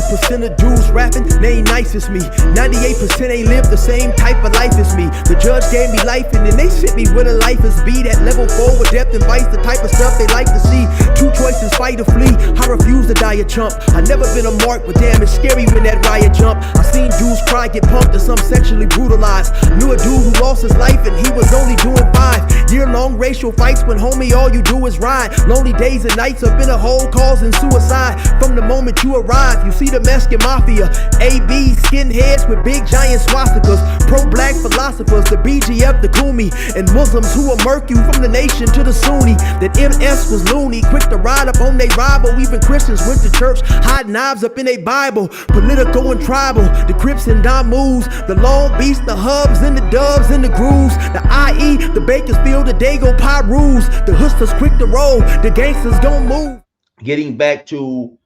1% of dudes rapping, they ain't nice as me. 98% ain't live the same type of life as me. The judge gave me life and then they sent me where the life is be. That level 4 with depth and vice, the type of stuff they like to see. Two choices, fight or flee. I refuse to die a chump. I never been a mark, but damn, it's scary when that riot jump. I seen dudes cry, get pumped, and some sexually brutalized. Knew a dude who lost his life and he was only doing 5 year-long racial fights when homie all you do is ride. Lonely days and nights up in a hole causing suicide. From the moment you arrive, you see the Mexican mafia, AB skinheads with big giant swastikas, pro-black philosophers, the BGF, the Kumi, and Muslims who will murk you from the nation to the Sunni. That MS was loony, quick to ride up on they rival. Even Christians went to church, hide knives up in they Bible. Political and tribal, the Crips and Damus, the Long Beach, the Hubs and the Dubs and the Grooves, the IE, the Bakersfield, the Dago Pyrus, the hustlers quick to roll, the gangsters don't move. Getting back to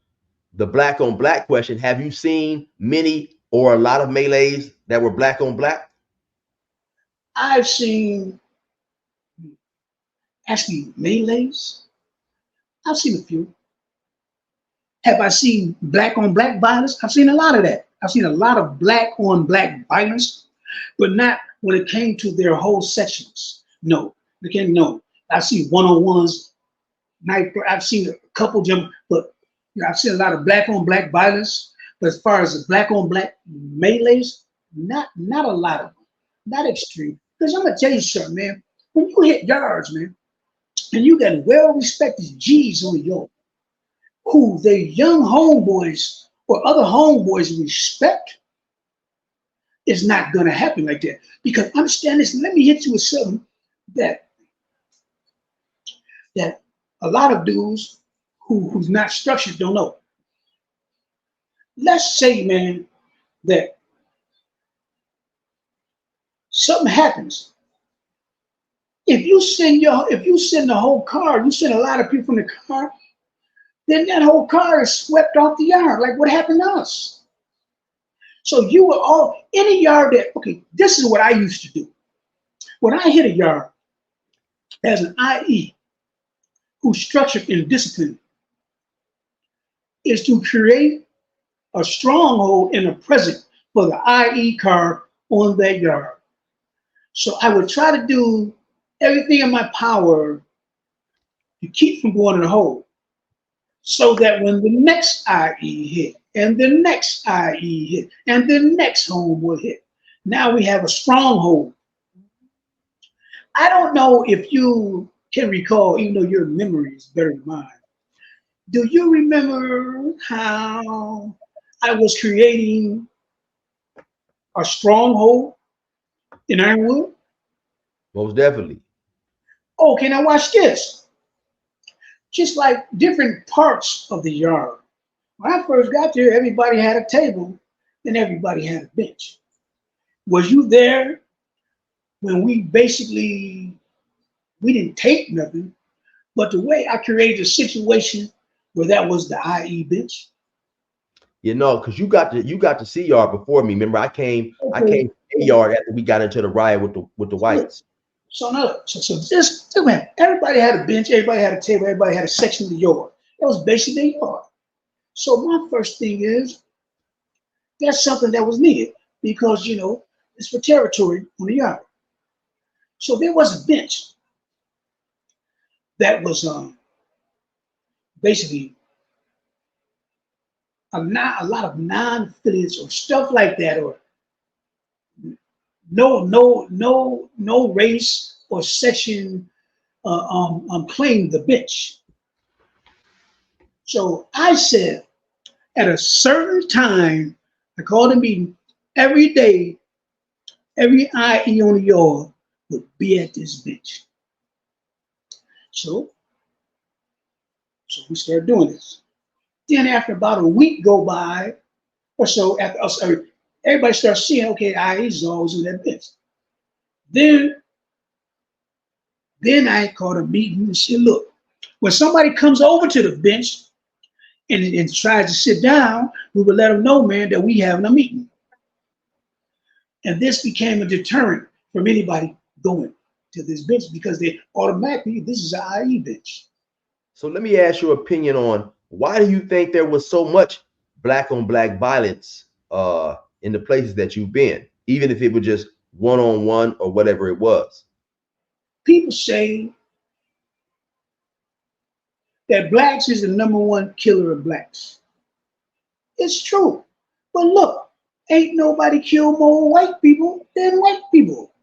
the black on black question, have you seen many or a lot of melees that were black on black? I've seen, actually, melees. I've seen a few. Have I seen black on black violence? I've seen a lot of that. I've seen a lot of black on black violence, but not when it came to their whole sections. No, no. I've seen one-on-ones. I've seen a couple of them, but I've seen a lot of black on black violence. But as far as the black on black melees, not a lot of them, not extreme. Because I'm gonna tell you something, man. When you hit yards, man, and you got well-respected G's on your, who their young homeboys or other homeboys respect, it's not gonna happen like that. Because understand this. Let me hit you with something that a lot of dudes who's not structured don't know. Let's say, man, that something happens. If you send the whole car, you send a lot of people in the car, then that whole car is swept off the yard. Like what happened to us? So you were all any yard that, okay, this is what I used to do. When I hit a yard as an IE who's structured and disciplined, is to create a stronghold and a present for the IE car on that yard. So I would try to do everything in my power to keep from going in the hole, so that when the next IE hit, and the next IE hit, and the next home will hit, now we have a stronghold. I don't know if you can recall, even though your memory is better than mine, do you remember how I was creating a stronghold in Ironwood? Most definitely. Okay, now watch this. Just like different parts of the yard. When I first got there, everybody had a table and everybody had a bench. Was you there when we didn't take nothing, but the way I created a situation where that was the IE bench? You know, because you got to see yard before me. Remember, I came to a yard after we got into the riot with the whites. So man, everybody had a bench, everybody had a table, everybody had a section of the yard. That was basically their yard. So my first thing is, that's something that was needed because, you know, it's for territory on the yard. So there was a bench that was basically a lot of non-affiliates or stuff like that, or no race or section claimed the bench. So I said, at a certain time, I called a meeting every day. Every IE on the yard would be at this bench. So we started doing this. Then after about a week go by or so, after us, everybody starts seeing, okay, IEs is always on that bench. Then I called a meeting and said, look, when somebody comes over to the bench and tries to sit down, we would let them know, man, that we having a meeting. And this became a deterrent from anybody going to this bench because they automatically, this is an IE bench. So let me ask your opinion on why do you think there was so much black on black violence in the places that you've been, even if it was just one-on-one or whatever it was? People say that blacks is the #1 killer of blacks. It's true. But look, ain't nobody killed more white people than white people.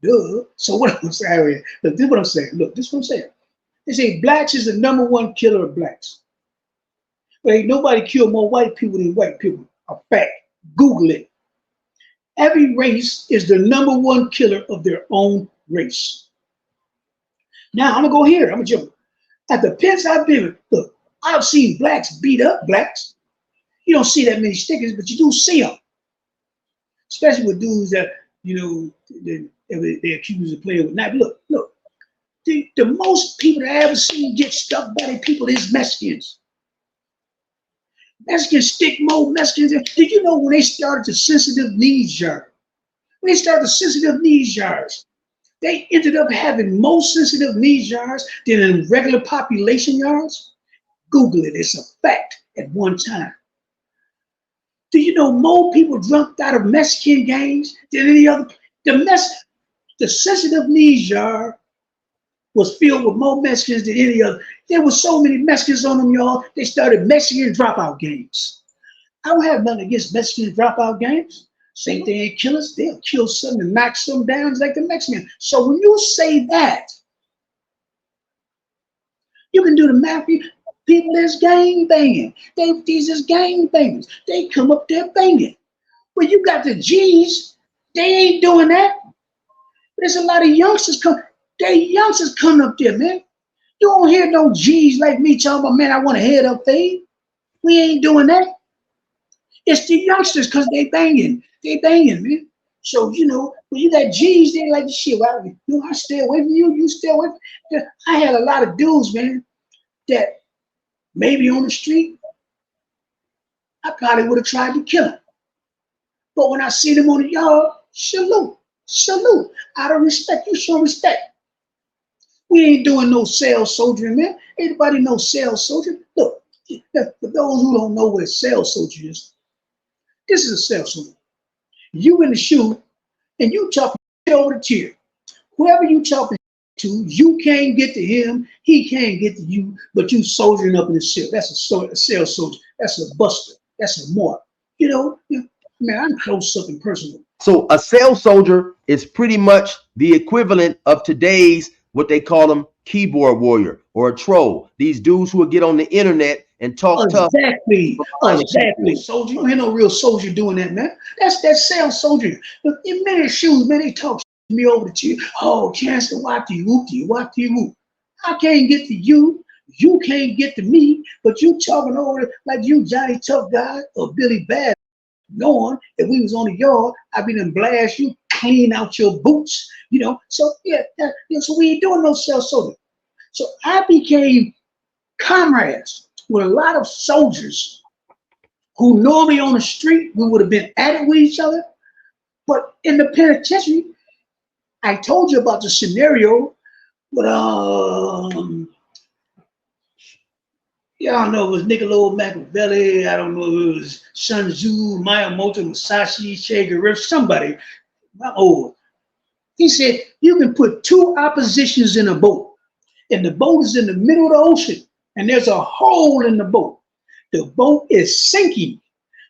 Duh. So what I'm saying, look, this is what I'm saying. Look, this is what I'm saying. They say blacks is the #1 killer of blacks. But ain't nobody killed more white people than white people. A fact. Google it. Every race is the #1 killer of their own race. Now I'm gonna go here. I'm gonna jump. At the pits I've been with, look, I've seen blacks beat up blacks. You don't see that many stickers, but you do see them. Especially with dudes that, you know, they accuse of playing with knives. Look, the most people that I ever seen get stuck by the people is Mexicans. Mexicans stick more Mexicans. Did you know when they started the sensitive needs yard? When they started the sensitive needs yards, they ended up having more sensitive needs yards than in regular population yards? Google it, it's a fact at one time. Do you know more people dropped out of Mexican gangs than any other? The sensitive needs yard was filled with more Mexicans than any other. There were so many Mexicans on them, y'all, they started Mexican dropout gangs. I don't have nothing against Mexican dropout gangs. Same thing, ain't killers. They'll kill some and knock some down like the Mexicans. So when you say that, you can do the math. People that's gang banging. These is gang bangers. They come up there banging. But you got the G's, they ain't doing that. There's a lot of youngsters youngsters coming up there, man. You don't hear no G's like me talking about, man, I want a head up fade. We ain't doing that. It's the youngsters because they banging. They banging, man. So, you know, when you got G's, they like, shit, well, you know, I stay away from you, you stay away from me. I had a lot of dudes, man, that maybe on the street, I probably would have tried to kill him. But when I see them on the yard, salute, salute. Out of respect, you show respect. We ain't doing no cell soldiering, man. Anybody know cell soldier? Look, for those who don't know what a cell soldier is, this is a cell soldier. You in the shoe, and you chopping over the tier. Whoever you chopping to, you can't get to him, he can't get to you, but you soldiering up in the cell. That's a cell soldier. That's a buster. That's a mark. You know, man, I'm close up and personal. So a cell soldier is pretty much the equivalent of today's, what they call them, keyboard warrior or a troll. These dudes who will get on the internet and talk tough. Exactly. Soldier, you ain't no real soldier doing that, man. That's that cell soldier. Look, in many shoes, man, they talk to me over the cheer. Oh, Chancellor, whoopty whoop. I can't get to you. You can't get to me, but you talking over it like you Johnny Tough Guy or Billy Bad. Knowing if we was on the yard, I'd be done blast you, clean out your boots, you know. So yeah, so we ain't doing no cell soldier. So I became comrades with a lot of soldiers who normally on the street we would have been at it with each other, but in the penitentiary, I told you about the scenario with yeah, I don't know, it was Niccolo Machiavelli, I don't know, it was Sun Tzu, Miyamoto, Musashi, Che Guevara, somebody, I'm old. He said, you can put two oppositions in a boat, and the boat is in the middle of the ocean, and there's a hole in the boat. The boat is sinking.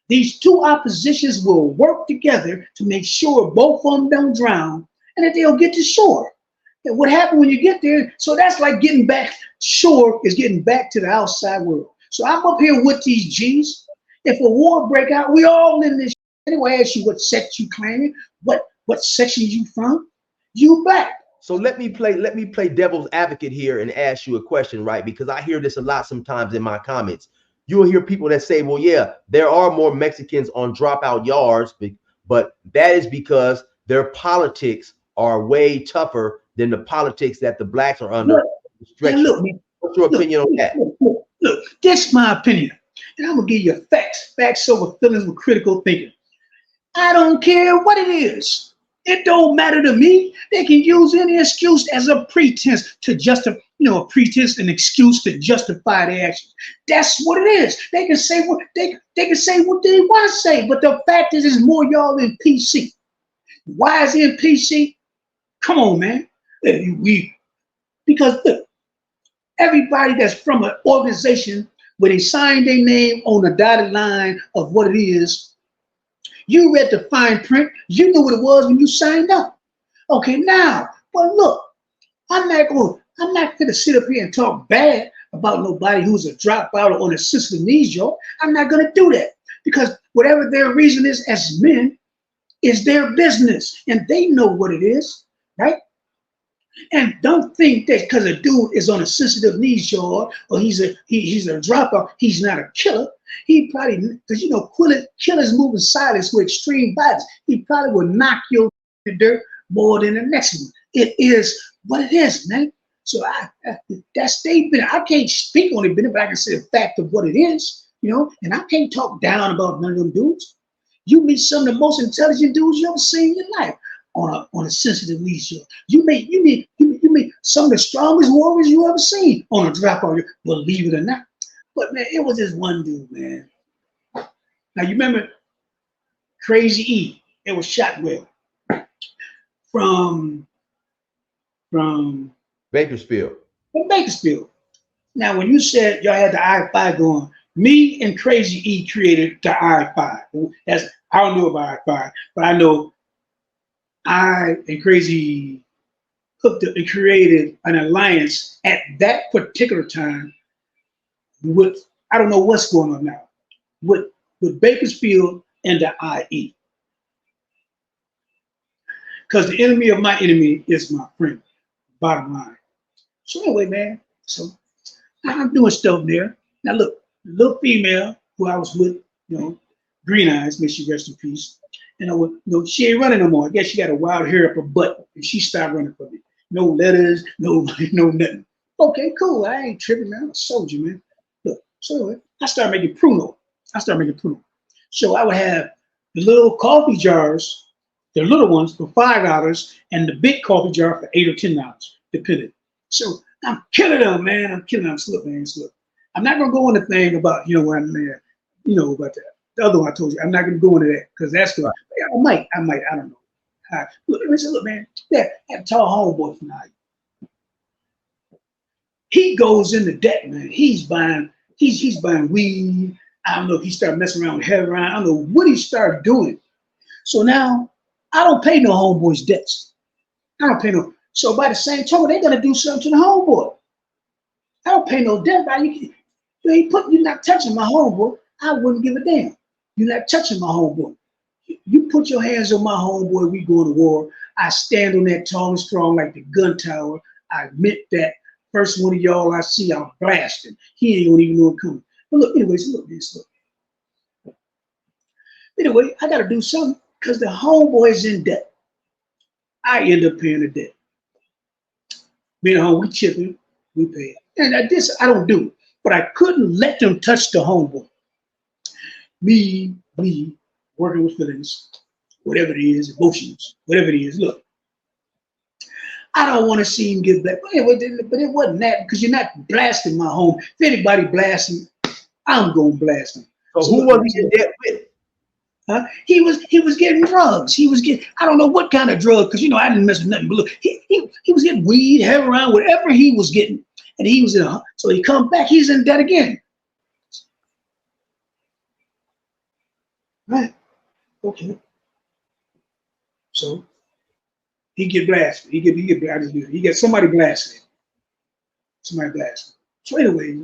These two oppositions will work together to make sure both of them don't drown, and that they'll get to shore. And what happened when you get there? So that's like getting back. Shore is getting back to the outside world. So I'm up here with these G's. If a war break out, we all in this. Anyway, I ask you what sex you claiming, what section you from? You black. So let me play devil's advocate here and ask you a question, right? Because I hear this a lot sometimes in my comments. You'll hear people that say, well, yeah, there are more Mexicans on dropout yards, but that is because their politics are way tougher than the politics that the blacks are under. Look, what's your opinion on that? Look, that's my opinion. And I'm going to give you facts over feelings with critical thinking. I don't care what it is. It don't matter to me. They can use any excuse as a pretense to justify, a pretense, an excuse to justify their actions. That's what it is. They can say what they can say what they want to say, but the fact is, it's more y'all than PC. Why is it PC? Come on, man. Because look, everybody that's from an organization where they sign their name on the dotted line of what it is, you read the fine print. You knew what it was when you signed up. Okay, now, but look, I'm not going to sit up here and talk bad about nobody who's a dropout or on assisted needs, y'all. I'm not going to do that because whatever their reason is as men is their business, and they know what it is, right? And don't think that because a dude is on a sensitive needs, y'all, or he's a dropout, he's not a killer. He probably, because killers moving silence with extreme violence. He probably will knock your in the dirt more than the next one. It is what it is, man. So that statement, I can't speak on it, but I can say the fact of what it is, and I can't talk down about none of them dudes. You meet some of the most intelligent dudes you ever seen in your life on a sensitive needs show. You meet some of the strongest warriors you ever seen on a dropout, believe it or not. But man, it was this one dude, man. Now you remember Crazy E? It was Shotwell from Bakersfield. From Bakersfield. Now, when you said y'all had the I-5 going, me and Crazy E created the I-5. I don't know about I-5, but I know I and Crazy hooked up and created an alliance at that particular time with, I don't know what's going on now, with Bakersfield and the IE. Because the enemy of my enemy is my friend, bottom line. So anyway, man, so I'm doing stuff there. Now look, little female who I was with, Green Eyes, may she rest in peace. And she ain't running no more. I guess she got a wild hair up her butt and she stopped running for me. No letters, no nothing. Okay, cool. I ain't tripping, man. I'm a soldier, man. Look, so I started making pruno. So I would have the little coffee jars, the little ones for $5, and the big coffee jar for $8 or $10, depending. So I'm killing them, man. I'm killing them. Look, man. Look, I'm not gonna go on the thing about where I'm there, about that. The other one I told you, I'm not gonna go into that because that's good. I might, I don't know. Look, look, man. Yeah, I have a tall homeboy from now. He goes into debt, man. He's buying weed. I don't know if he started messing around with heroin. I don't know what he started doing. So now I don't pay no homeboy's debts. I don't pay no. So by the same token, they're gonna do something to the homeboy. I don't pay no debt. You're not touching my homeboy. I wouldn't give a damn. You're not touching my homeboy. You put your hands on my homeboy, we go to war. I stand on that tall and strong like the gun tower. I admit that. First one of y'all I see, I'm blasting. He ain't gonna even know it coming. But look, anyways, look. Anyway, I gotta do something because the homeboy is in debt. I end up paying the debt. Being home, we chipping, we pay it. And this I don't do, but I couldn't let them touch the homeboy. Me working with feelings, whatever it is, emotions, whatever it is. Look, I don't want to see him get black, but it wasn't that because you're not blasting my home. If anybody blasting, I'm gonna blast him. So who was he in debt with? Huh? He was getting drugs. He was getting, I don't know what kind of drug, because I didn't mess with nothing. But look, he was getting weed, heroin, whatever he was getting, and he was in. So he come back, he's in debt again. Right? Okay. So he get blasted. He get somebody blasted. Somebody blasted. So anyway,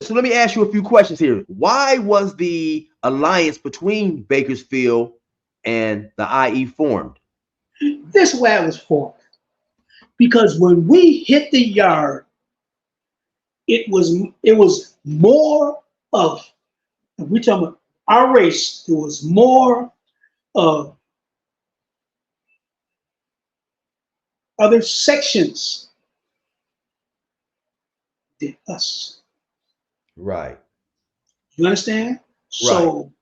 so let me ask you a few questions here. Why was the alliance between Bakersfield and the IE formed? This is why it was formed. Because when we hit the yard, it was more of, if we're talking about our race, it was more of other sections than us. Right. You understand? So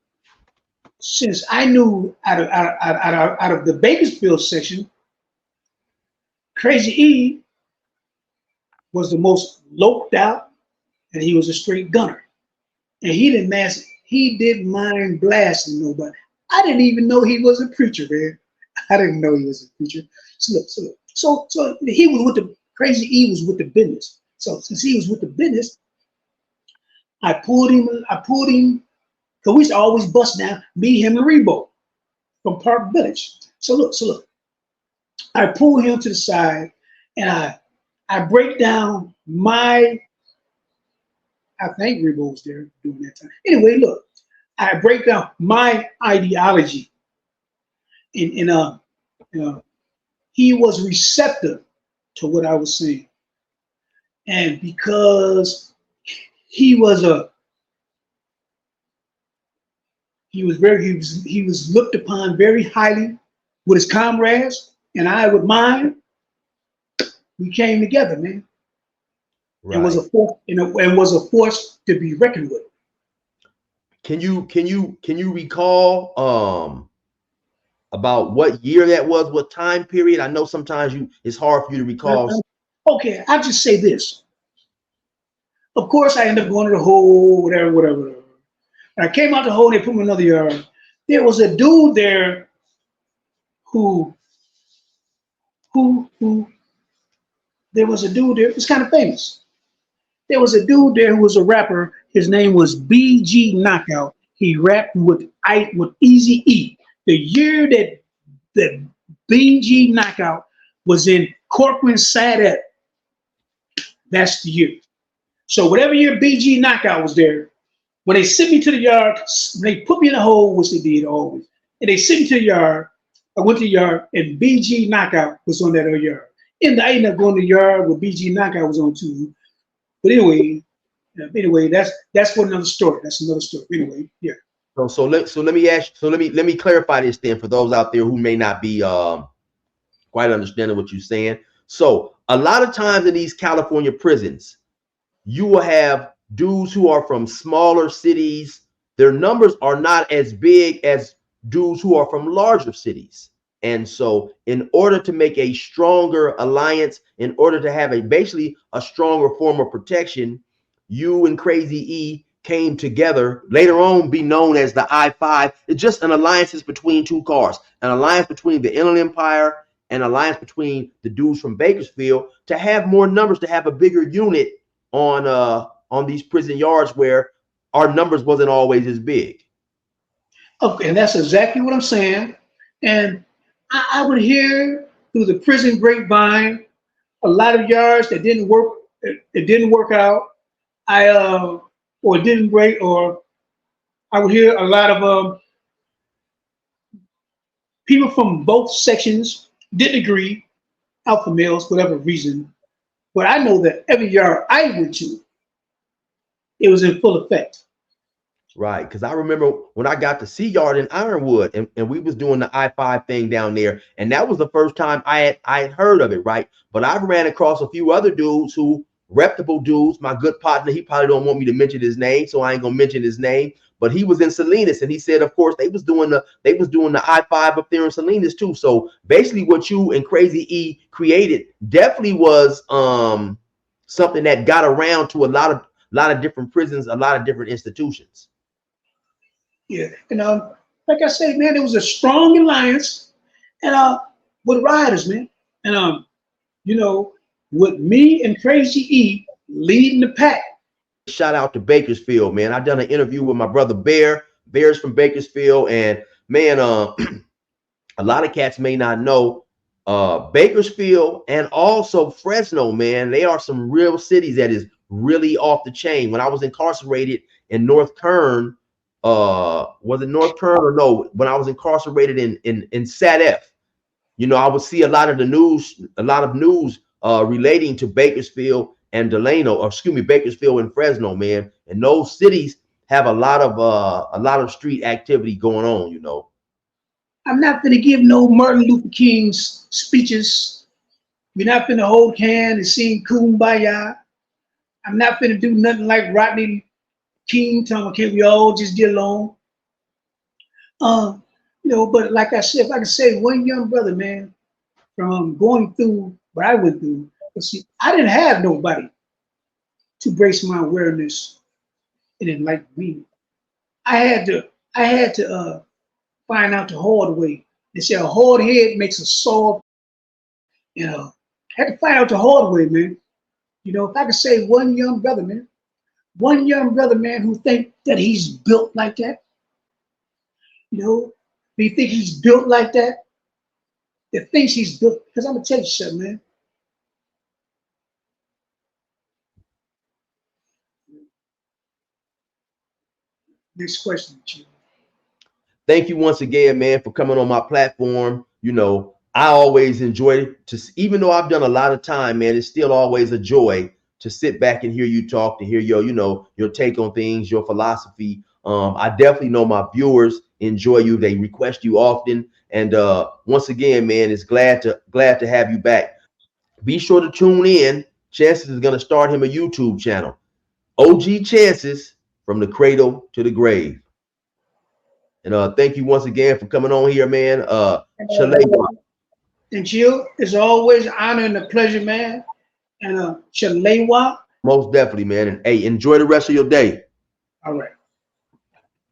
since I knew out of the Bakersfield section, Crazy E was the most loped out, and he was a straight gunner. And he didn't mind blasting nobody. I didn't even know he was a preacher, man. I didn't know he was a preacher. So he was with the Crazy E was with the business. So since he was with the business, I pulled him, because we used to always bust down, me, him, and Rebo from Park Village. So look, I pull him to the side and I break down I think Rebo was there during that time. Anyway, look, I break down my ideology, and he was receptive to what I was saying, and because he was looked upon very highly with his comrades, and I with mine. We came together, man. Right. And was a force to be reckoned with. Can you recall about what year that was, what time period? I know sometimes it's hard for you to recall. Okay, I'll just say this. Of course, I ended up going to the hole, whatever. And I came out the hole, and they put me in another yard. There was a dude there who there was a dude there, it's kind of famous. There was a dude there who was a rapper. His name was BG Knockout. He rapped with Easy E. The year that BG Knockout was in Corcoran Sadet, that's the year. So whatever year BG Knockout was there, when they sent me to the yard, they put me in a hole, which they did always, and they sent me to the yard. I went to the yard, and BG Knockout was on that other yard. And I ended up going to the yard where BG Knockout was on too. But anyway, that's for another story. That's another story. Anyway, yeah. So let me clarify this then for those out there who may not be quite understanding what you're saying. So a lot of times in these California prisons, you will have dudes who are from smaller cities. Their numbers are not as big as dudes who are from larger cities. And so in order to make a stronger alliance, in order to have basically a stronger form of protection, you and Crazy E came together, later on be known as the I-5. It's just an alliance between two cars, an alliance between the Inland Empire, an alliance between the dudes from Bakersfield, to have more numbers, to have a bigger unit on these prison yards where our numbers wasn't always as big. Okay, and that's exactly what I'm saying. And I would hear through the prison grapevine a lot of yards that didn't work. It didn't work out. Or it didn't break. Or I would hear a lot of people from both sections didn't agree, alpha males, whatever reason. But I know that every yard I went to, it was in full effect. Right, because I remember when I got to C Yard in Ironwood, and we was doing the I-5 thing down there, and that was the first time I had heard of it, right? But I ran across a few other dudes reputable dudes. My good partner, he probably don't want me to mention his name, so I ain't gonna mention his name. But he was in Salinas, and he said, of course, they was doing the I-5 up there in Salinas too. So basically, what you and Crazy E created definitely was something that got around to a lot of different prisons, a lot of different institutions. Yeah, and like I said, man, there was a strong alliance, and with riders, man, and with me and Crazy E leading the pack. Shout out to Bakersfield, man. I done an interview with my brother Bear. Bear's from Bakersfield, and man, a lot of cats may not know Bakersfield and also Fresno, man. They are some real cities that is really off the chain. When I was incarcerated in North Kern. Was it North Kern or no? When I was incarcerated in SADF, I would see a lot of news relating to Bakersfield and Bakersfield and Fresno, man. And those cities have a lot of street activity going on, I'm not going to give no Martin Luther King's speeches. We're not going to hold hands and sing Kumbaya. I'm not going to do nothing like Rodney King talking, can we all just get along? You know, but like I said, if I could say one young brother, man, from going through what I went through, but see, I didn't have nobody to brace my awareness and enlighten me. I had to, I had to find out the hard way. They say a hard head makes a soft, you know. I had to find out the hard way, man. You know, if I could say one young brother, man, one young brother, man, who think that he's built like that, you know, do you think he's built like that? That thinks he's built, because I'm gonna tell you something, man. Next question, Chief. Thank you once again, man, for coming on my platform. You know, I always enjoy it. Even though I've done a lot of time, man, it's still always a joy to sit back and hear you talk, to hear your, you know, your take on things, your philosophy. I definitely know my viewers enjoy you. They request you often. And once again, man, it's glad to have you back. Be sure to tune in. Chances is gonna start him a YouTube channel. OG Chances, from the cradle to the grave. And thank you once again for coming on here, man. Shalewa. And Jill, it's always an honor and a pleasure, man. And Shalewa. Most definitely, man. And hey, enjoy the rest of your day. All right.